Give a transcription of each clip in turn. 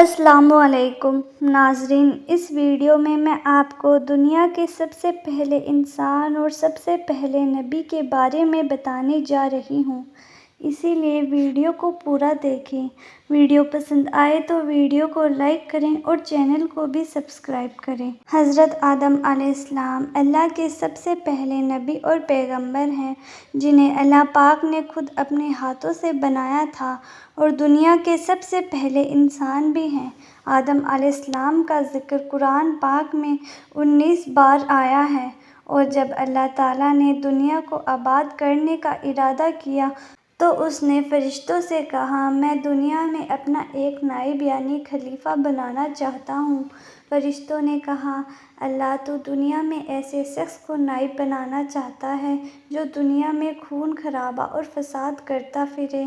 السلام علیکم ناظرین، اس ویڈیو میں آپ کو دنیا کے سب سے پہلے انسان اور سب سے پہلے نبی کے بارے میں بتانے جا رہی ہوں، اسی لیے ویڈیو کو پورا دیکھیں۔ ویڈیو پسند آئے تو ویڈیو کو لائک کریں اور چینل کو بھی سبسکرائب کریں۔ حضرت آدم علیہ السلام اللہ کے سب سے پہلے نبی اور پیغمبر ہیں، جنہیں اللہ پاک نے خود اپنے ہاتھوں سے بنایا تھا اور دنیا کے سب سے پہلے انسان بھی ہیں۔ آدم علیہ السلام کا ذکر قرآن پاک میں 19 بار آیا ہے، اور جب اللہ تعالیٰ نے دنیا کو آباد کرنے کا ارادہ کیا تو اس نے فرشتوں سے کہا، میں دنیا میں اپنا ایک نائب یعنی خلیفہ بنانا چاہتا ہوں۔ فرشتوں نے کہا، اللہ تو دنیا میں ایسے شخص کو نائب بنانا چاہتا ہے جو دنیا میں خون خرابہ اور فساد کرتا پھرے۔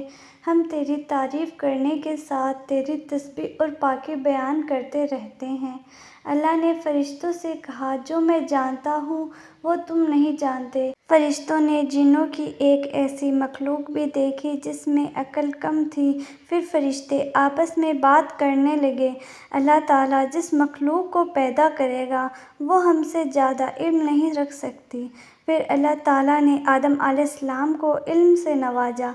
ہم تیری تعریف کرنے کے ساتھ تیری تسبیح اور پاکی بیان کرتے رہتے ہیں۔ اللہ نے فرشتوں سے کہا، جو میں جانتا ہوں وہ تم نہیں جانتے۔ فرشتوں نے جنوں کی ایک ایسی مخلوق بھی دیکھی جس میں عقل کم تھی۔ پھر فرشتے آپس میں بات کرنے لگے، اللہ تعالیٰ جس مخلوق کو پیدا کرے گا وہ ہم سے زیادہ علم نہیں رکھ سکتی۔ پھر اللہ تعالیٰ نے آدم علیہ السلام کو علم سے نوازا۔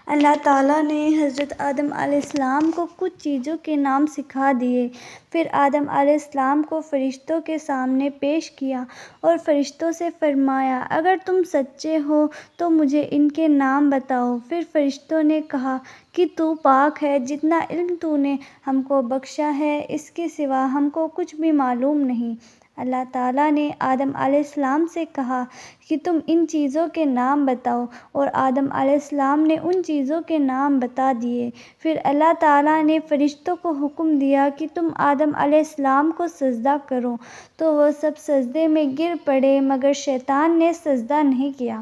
اللہ تعالیٰ نے حضرت آدم علیہ السلام کو کچھ چیزوں کے نام سکھا دیے۔ پھر آدم علیہ السلام کو فرشتوں کے سامنے پیش کیا اور فرشتوں سے فرمایا، اگر تم سچے ہو تو مجھے ان کے نام بتاؤ۔ پھر فرشتوں نے کہا کہ تو پاک ہے، جتنا علم تو نے ہم کو بخشا ہے اس کے سوا ہم کو کچھ بھی معلوم نہیں۔ اللہ تعالیٰ نے آدم علیہ السلام سے کہا کہ تم ان چیزوں کے نام بتاؤ، اور آدم علیہ السلام نے ان چیزوں کے نام بتا دیے۔ پھر اللہ تعالیٰ نے فرشتوں کو حکم دیا کہ تم آدم علیہ السلام کو سجدہ کرو، تو وہ سب سجدے میں گر پڑے مگر شیطان نے سجدہ نہیں کیا۔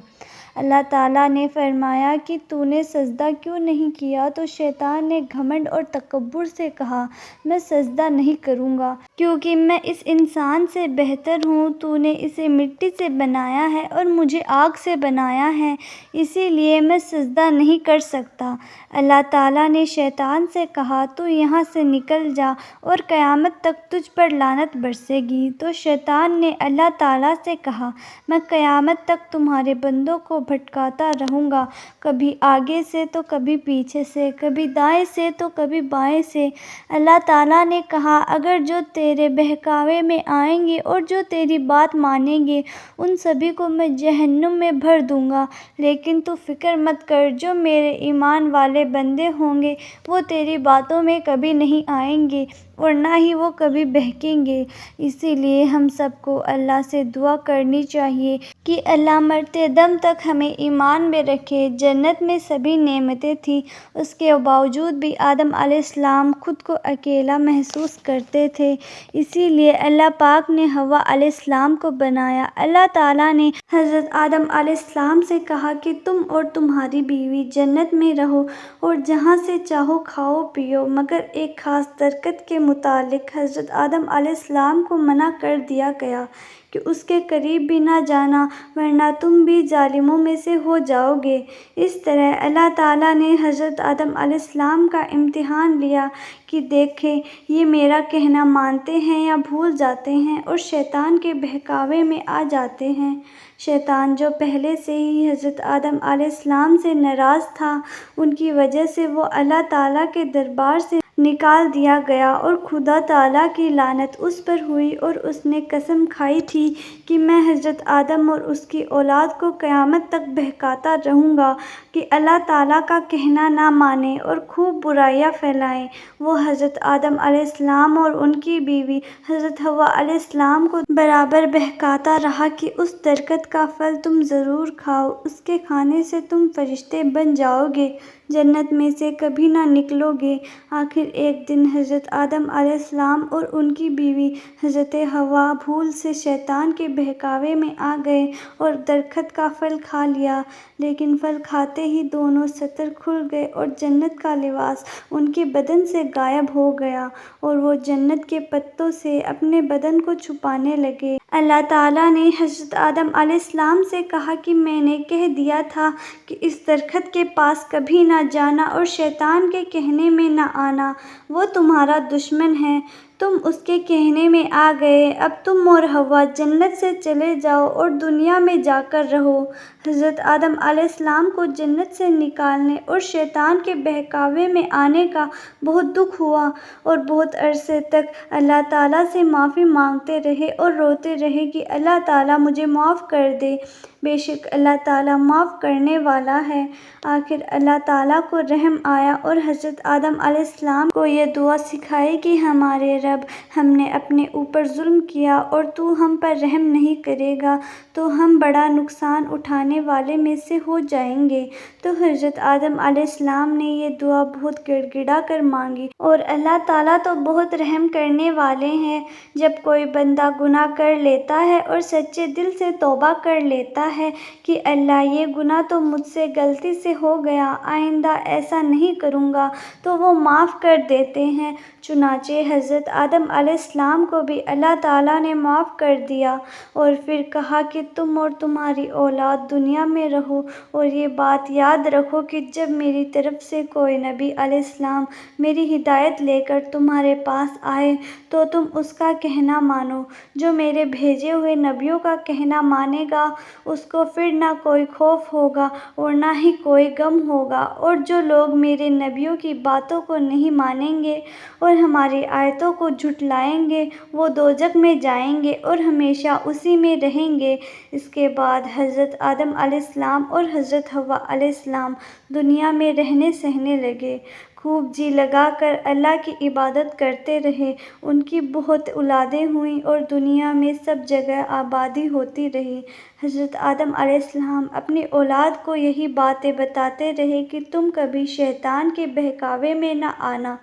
اللہ تعالیٰ نے فرمایا کہ تو نے سجدہ کیوں نہیں کیا؟ تو شیطان نے گھمنڈ اور تکبر سے کہا، میں سجدہ نہیں کروں گا کیونکہ میں اس انسان سے بہتر ہوں۔ تو نے اسے مٹی سے بنایا ہے اور مجھے آگ سے بنایا ہے، اسی لیے میں سجدہ نہیں کر سکتا۔ اللہ تعالیٰ نے شیطان سے کہا، تو یہاں سے نکل جا اور قیامت تک تجھ پر لعنت برسے گی۔ تو شیطان نے اللہ تعالیٰ سے کہا، میں قیامت تک تمہارے بندوں کو بھٹکاتا رہوں گا، کبھی آگے سے تو کبھی پیچھے سے، کبھی دائیں سے تو کبھی بائیں سے۔ اللہ تعالیٰ نے کہا، اگر جو تیرے بہکاوے میں آئیں گے اور جو تیری بات مانیں گے ان سبھی کو میں جہنم میں بھر دوں گا، لیکن تو فکر مت کر، جو میرے ایمان والے بندے ہوں گے وہ تیری باتوں میں کبھی نہیں آئیں گے اور نہ ہی وہ کبھی بہکیں گے۔ اسی لیے ہم سب کو اللہ سے دعا کرنی چاہیے کہ اللہ مرتے دم تک ہمیں ایمان میں رکھے۔ جنت میں سبھی نعمتیں تھیں، اس کے باوجود بھی آدم علیہ السلام خود کو اکیلا محسوس کرتے تھے، اسی لیے اللہ پاک نے حوا علیہ السلام کو بنایا۔ اللہ تعالیٰ نے حضرت آدم علیہ السلام سے کہا کہ تم اور تمہاری بیوی جنت میں رہو اور جہاں سے چاہو کھاؤ پیو، مگر ایک خاص درخت کے متعلق حضرت آدم علیہ السلام کو منع کر دیا گیا کہ اس کے قریب بھی نہ جانا ورنہ تم بھی ظالموں میں سے ہو جاؤ گے۔ اس طرح اللہ تعالیٰ نے حضرت آدم علیہ السلام کا امتحان لیا کہ دیکھیں یہ میرا کہنا مانتے ہیں یا بھول جاتے ہیں اور شیطان کے بہکاوے میں آ جاتے ہیں۔ شیطان جو پہلے سے ہی حضرت آدم علیہ السلام سے ناراض تھا، ان کی وجہ سے وہ اللہ تعالیٰ کے دربار سے نکال دیا گیا اور خدا تعالیٰ کی لعنت اس پر ہوئی، اور اس نے قسم کھائی تھی کہ میں حضرت آدم اور اس کی اولاد کو قیامت تک بہکاتا رہوں گا کہ اللہ تعالیٰ کا کہنا نہ مانیں اور خوب برائیاں پھیلائیں۔ وہ حضرت آدم علیہ السلام اور ان کی بیوی حضرت حوا علیہ السلام کو برابر بہکاتا رہا کہ اس درخت کا پھل تم ضرور کھاؤ، اس کے کھانے سے تم فرشتے بن جاؤ گے، جنت میں سے کبھی نہ نکلو گے۔ آخر ایک دن حضرت آدم علیہ السلام اور ان کی بیوی حضرت حوا بھول سے شیطان کے بہکاوے میں آ گئے اور درخت کا پھل کھا لیا، لیکن پھل کھاتے ہی دونوں ستر کھل گئے اور جنت کا لباس ان کے بدن سے غائب ہو گیا اور وہ جنت کے پتوں سے اپنے بدن کو چھپانے لگے۔ اللہ تعالیٰ نے حضرت آدم علیہ السلام سے کہا کہ میں نے کہہ دیا تھا کہ اس درخت کے پاس کبھی نہ جانا اور شیطان کے کہنے میں نہ آنا، وہ تمہارا دشمن ہے۔ تم اس کے کہنے میں آ گئے، اب تم اور حوا جنت سے چلے جاؤ اور دنیا میں جا کر رہو۔ حضرت آدم علیہ السلام کو جنت سے نکالنے اور شیطان کے بہکاوے میں آنے کا بہت دکھ ہوا اور بہت عرصے تک اللہ تعالیٰ سے معافی مانگتے رہے اور روتے رہے کہ اللہ تعالیٰ مجھے معاف کر دے۔ بے شک اللہ تعالیٰ معاف کرنے والا ہے۔ آخر اللہ تعالیٰ کو رحم آیا اور حضرت آدم علیہ السلام کو یہ دعا سکھائی کہ ہمارے رب، ہم نے اپنے اوپر ظلم کیا اور تو ہم پر رحم نہیں کرے گا تو ہم بڑا نقصان اٹھانے والے میں سے ہو جائیں گے۔ تو حضرت آدم علیہ السلام نے یہ دعا بہت گڑ گڑا کر مانگی اور اللہ تعالیٰ تو بہت رحم کرنے والے ہیں۔ جب کوئی بندہ گناہ کر لیتا ہے اور سچے دل سے توبہ کر لیتا ہے کہ اللہ یہ گناہ تو مجھ سے غلطی سے ہو گیا، آئندہ ایسا نہیں کروں گا، تو وہ معاف کر دیتے ہیں۔ چنانچہ حضرت آدم علیہ السلام کو بھی اللہ تعالیٰ نے معاف کر دیا اور پھر کہا کہ تم اور تمہاری اولاد دنیا میں رہو اور یہ بات یاد رکھو کہ جب میری طرف سے کوئی نبی علیہ السلام میری ہدایت لے کر تمہارے پاس آئے تو تم اس کا کہنا مانو۔ جو میرے بھیجے ہوئے نبیوں کا کہنا مانے گا اس کو پھر نہ کوئی خوف ہوگا اور نہ ہی کوئی غم ہوگا، اور جو لوگ میرے نبیوں کی باتوں کو نہیں مانیں گے اور ہماری آیتوں کو جھٹلائیں گے وہ دوزخ میں جائیں گے اور ہمیشہ اسی میں رہیں گے۔ اس کے بعد حضرت آدم علیہ السلام اور حضرت حوا علیہ السلام دنیا میں رہنے سہنے لگے، خوب جی لگا کر اللہ کی عبادت کرتے رہے۔ ان کی بہت اولادیں ہوئیں اور دنیا میں سب جگہ آبادی ہوتی رہی۔ حضرت آدم علیہ السلام اپنی اولاد کو یہی باتیں بتاتے رہے کہ تم کبھی شیطان کے بہکاوے میں نہ آنا،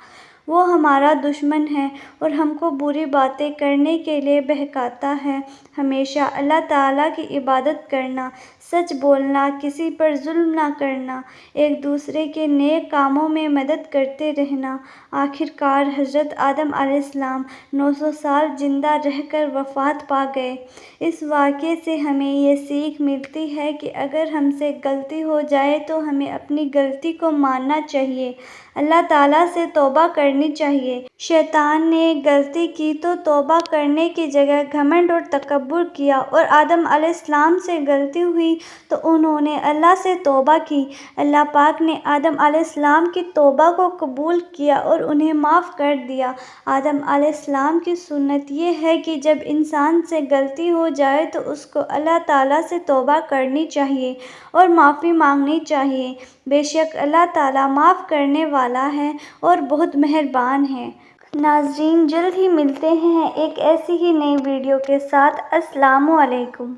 وہ ہمارا دشمن ہے اور ہم کو بری باتیں کرنے کے لیے بہکاتا ہے۔ ہمیشہ اللہ تعالیٰ کی عبادت کرنا، سچ بولنا، کسی پر ظلم نہ کرنا، ایک دوسرے کے نیک کاموں میں مدد کرتے رہنا۔ آخر کار حضرت آدم علیہ السلام 900 سال زندہ رہ کر وفات پا گئے۔ اس واقعے سے ہمیں یہ سیکھ ملتی ہے کہ اگر ہم سے غلطی ہو جائے تو ہمیں اپنی غلطی کو ماننا چاہیے، اللہ تعالیٰ سے توبہ کرنی چاہیے۔ شیطان نے غلطی کی تو توبہ کرنے کی جگہ گھمنڈ اور تکبر کیا، اور آدم علیہ السلام سے غلطی ہوئی تو انہوں نے اللہ سے توبہ کی۔ اللہ پاک نے آدم علیہ السلام کی توبہ کو قبول کیا اور انہیں معاف کر دیا۔ آدم علیہ السلام کی سنت یہ ہے کہ جب انسان سے غلطی ہو جائے تو اس کو اللہ تعالیٰ سے توبہ کرنی چاہیے اور معافی مانگنی چاہیے۔ بے شک اللہ تعالیٰ معاف کرنے والا ہے اور بہت مہربان ہے۔ ناظرین، جلد ہی ملتے ہیں ایک ایسی ہی نئی ویڈیو کے ساتھ۔ السلام علیکم۔